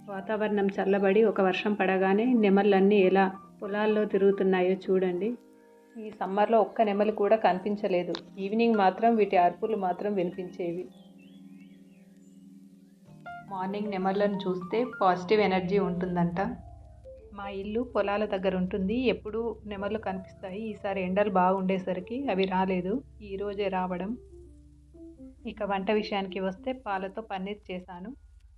వాతావరణం చల్లబడి ఒక వర్షం పడగానే నెమళ్ళన్నీ ఎలా పొలాల్లో తిరుగుతున్నాయో చూడండి. ఈ సమ్మర్లో ఒక్క నెమలి కూడా కనిపించలేదు. ఈవినింగ్ మాత్రం వీటి అరుపులు మాత్రం వినిపించేవి. మార్నింగ్ నెమళ్ళను చూస్తే పాజిటివ్ ఎనర్జీ ఉంటుందంట. మా ఇల్లు పొలాల దగ్గర ఉంటుంది. ఎప్పుడూ నెమళ్ళు కనిపిస్తాయి. ఈసారి ఎండలు బాగుండేసరికి అవి రాలేదు. ఈరోజే రావడం. ఇక వంట విషయానికి వస్తే పాలతో పన్నీర్ చేశాను.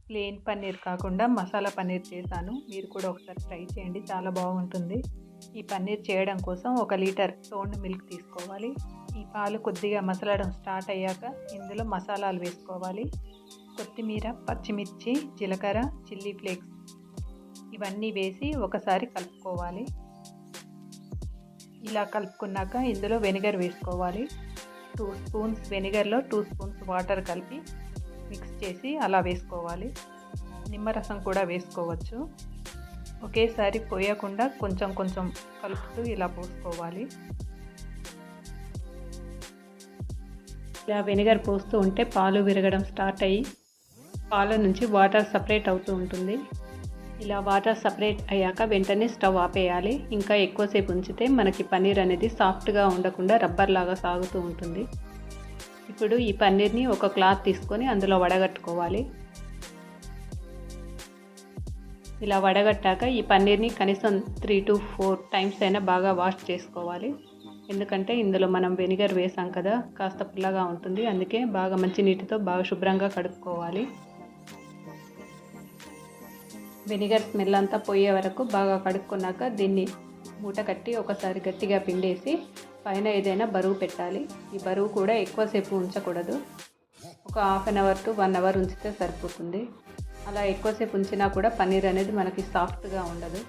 ప్లెయిన్ పన్నీర్ కాకుండా మసాలా పన్నీర్ చేశాను. మీరు కూడా ఒకసారి ట్రై చేయండి, చాలా బాగుంటుంది. ఈ పన్నీర్ చేయడం కోసం 1 లీటర్ టోన్డ్ మిల్క్ తీసుకోవాలి. ఈ పాలు కొద్దిగా మసలడం స్టార్ట్ అయ్యాక ఇందులో మసాలాలు వేసుకోవాలి. కొత్తిమీర, పచ్చిమిర్చి, జీలకర్ర, చిల్లీ ఫ్లేక్స్ ఇవన్నీ వేసి ఒకసారి కలుపుకోవాలి. ఇలా కలుపుకున్నాక ఇందులో వెనిగర్ వేసుకోవాలి. 2 స్పూన్స్ వెనిగర్లో 2 స్పూన్స్ వాటర్ కలిపి మిక్స్ చేసి అలా వేసుకోవాలి. నిమ్మరసం కూడా వేసుకోవచ్చు. ఒకేసారి పోయకుండా కొంచెం కొంచెం కలుపుతూ ఇలా పోసుకోవాలి. ఇలా వెనిగర్ పోస్తూ ఉంటే పాలు విరగడం స్టార్ట్ అయ్యి పాల నుంచి వాటర్ సపరేట్ అవుతూ ఉంటుంది. ఇలా వాటర్ సపరేట్ అయ్యాక వెంటనే స్టవ్ ఆపేయాలి. ఇంకా ఎక్కువసేపు ఉంచితే మనకి పన్నీర్ అనేది సాఫ్ట్గా ఉండకుండా రబ్బర్ లాగా సాగుతూ ఉంటుంది. ఇప్పుడు ఈ పన్నీర్ని ఒక క్లాత్ తీసుకొని అందులో వడగట్టుకోవాలి. ఇలా వడగట్టాక ఈ పన్నీర్ని కనీసం 3 to 4 టైమ్స్ అయినా బాగా వాష్ చేసుకోవాలి. ఎందుకంటే ఇందులో మనం వెనిగర్ వేసాం కదా, కాస్త పుల్లగా ఉంటుంది. అందుకే బాగా మంచి నీటితో బాగా శుభ్రంగా కడుక్కోవాలి. వెనిగర్ స్మెల్ అంతా పోయే వరకు బాగా కడుక్కున్నాక దీన్ని మూట కట్టి ఒకసారి గట్టిగా పిండేసి పైన ఏదైనా బరువు పెట్టాలి. ఈ బరువు కూడా ఎక్కువసేపు ఉంచకూడదు. ఒక 1/2 అవర్ to 1 అవర్ ఉంచితే సరిపోతుంది. అలా ఎక్కువసేపు ఉంచినా కూడా పన్నీర్ అనేది మనకి సాఫ్ట్గా ఉండదు.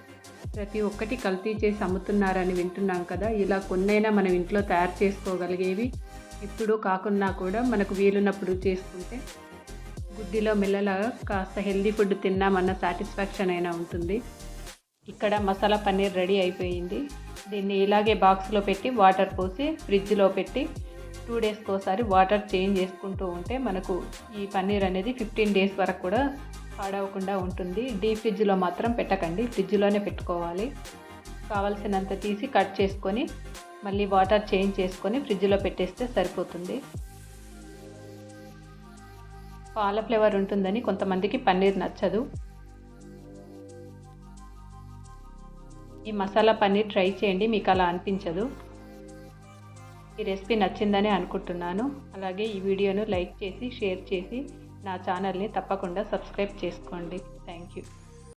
ప్రతి ఒక్కటి కల్తీ చేసి అమ్ముతున్నారని వింటున్నాం కదా. ఇలా కొన్నైనా మనం ఇంట్లో తయారు చేసుకోగలిగేవి ఎప్పుడూ కాకున్నా కూడా మనకు వీలున్నప్పుడు చేసుకుంటే గుడ్డిలో మెల్లలాగా కాస్త హెల్దీ ఫుడ్ తిన్నామన్న సాటిస్ఫాక్షన్ అయినా ఉంటుంది. ఇక్కడ మసాలా పన్నీర్ రెడీ అయిపోయింది. దీన్ని ఇలాగే బాక్స్లో పెట్టి వాటర్ పోసి ఫ్రిడ్జ్లో పెట్టి 2 డేస్కి ఒకసారి వాటర్ చేంజ్ చేసుకుంటూ ఉంటే మనకు ఈ పన్నీర్ అనేది 15 డేస్ వరకు కూడా పాడవకుండా ఉంటుంది. డీప్ ఫ్రిడ్జ్లో మాత్రం పెట్టకండి, ఫ్రిడ్జ్లోనే పెట్టుకోవాలి. కావాల్సినంత తీసి కట్ చేసుకొని మళ్ళీ వాటర్ చేంజ్ చేసుకొని ఫ్రిడ్జ్లో పెట్టేస్తే సరిపోతుంది. పాల ఫ్లేవర్ ఉంటుందని కొంతమందికి పన్నీర్ నచ్చదు. ఈ మసాలా పన్నీర్ ట్రై చేయండి, మీకు అలా అనిపించదు. ఈ రెసిపీ నచ్చిందని అనుకుంటున్నాను. అలాగే ఈ వీడియోను లైక్ చేసి షేర్ చేసి నా ఛానల్ని తప్పకుండా సబ్స్క్రైబ్ చేసుకోండి. Thank you.